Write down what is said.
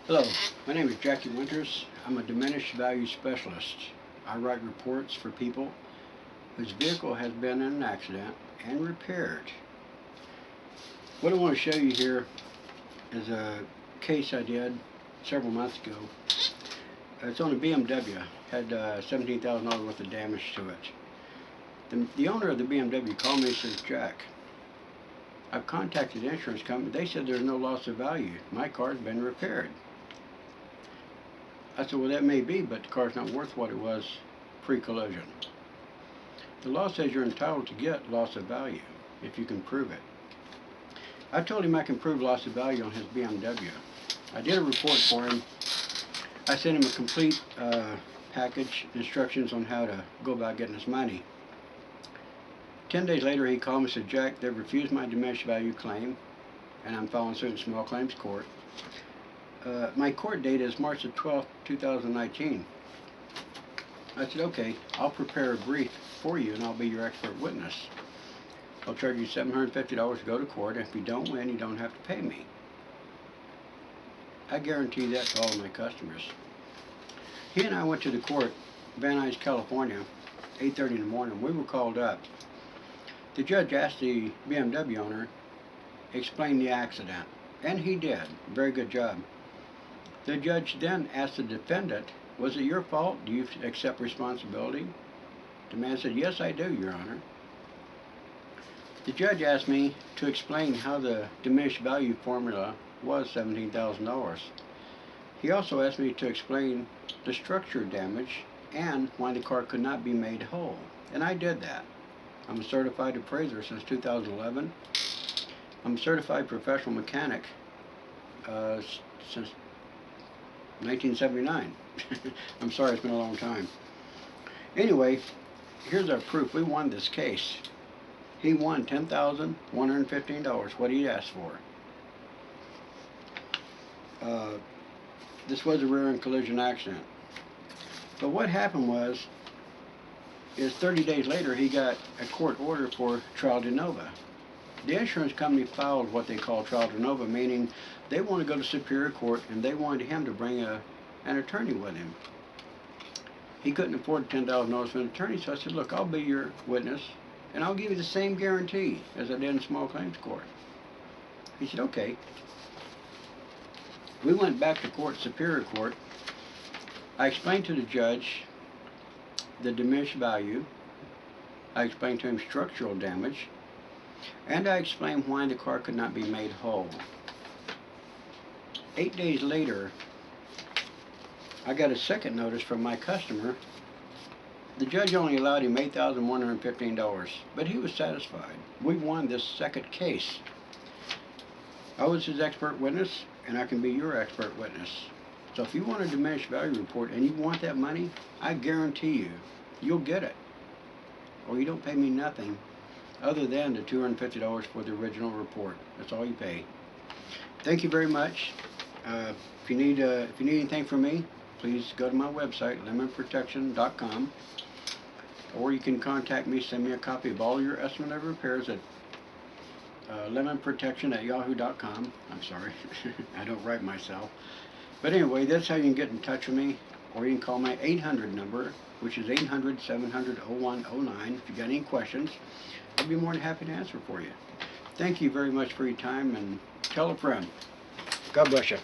Hello, my name is Jackie Winters. I'm a diminished value specialist. I write reports for people whose vehicle has been in an accident and repaired. What I want to show you here is a case I did several months ago. It's on a BMW. Had $17,000 worth of damage to it. The owner of the BMW called me and says, "Jack, I've contacted the insurance company. They said there's no loss of value. My car's been repaired." I said, "Well, that may be, but the car's not worth what it was pre-collision. The law says you're entitled to get loss of value if you can prove it." I told him I can prove loss of value on his BMW. I did a report for him. I sent him a complete package, instructions on how to go about getting his money. 10 days later, he called me and said, "Jack, they've refused my diminished value claim, and I'm filing suit in small claims court. My court date is March the 12th, 2019. I said, "Okay, I'll prepare a brief for you and I'll be your expert witness. I'll charge you $750 to go to court, and if you don't win, you don't have to pay me." I guarantee that to all of my customers. He and I went to the court, Van Nuys, California, 8:30 in the morning. We were called up. The judge asked the BMW owner, explain the accident, and he did. Very good job. The judge then asked the defendant, "Was it your fault? Do you accept responsibility?" The man said, "Yes, I do, Your Honor." The judge asked me to explain how the diminished value formula was $17,000. He also asked me to explain the structure damage and why the car could not be made whole, and I did that. I'm a certified appraiser since 2011. I'm a certified professional mechanic since 1979. I'm sorry, it's been a long time. Anyway, here's our proof. We won this case. He won $10,115, what he asked for. This was a rear-end collision accident. But what happened is 30 days later he got a court order for trial de novo. The insurance company filed what they call trial de novo, meaning they want to go to Superior Court and they wanted him to bring an attorney with him. He couldn't afford $10,000 for an attorney, so I said, "Look, I'll be your witness and I'll give you the same guarantee as I did in small claims court." He said, "Okay." We went back to court, Superior Court. I explained to the judge the diminished value. I explained to him structural damage, and I explained why the car could not be made whole. 8 days later, I got a second notice from my customer. The judge only allowed him $8,115, but he was satisfied. We won this second case. I was his expert witness, and I can be your expert witness. So if you want a diminished value report and you want that money, I guarantee you'll get it. Or you don't pay me nothing other than the $250 for the original report. That's all you pay. Thank you very much. If you need anything from me, please go to my website, lemonprotection.com, or you can contact me, send me a copy of all your estimate of repairs at lemonprotection@yahoo.com. I'm sorry, I don't write myself. But anyway, that's how you can get in touch with me, or you can call my 800 number, which is 800-700-0109. If you got any questions, I'll be more than happy to answer for you. Thank you very much for your time, and tell a friend. God bless you.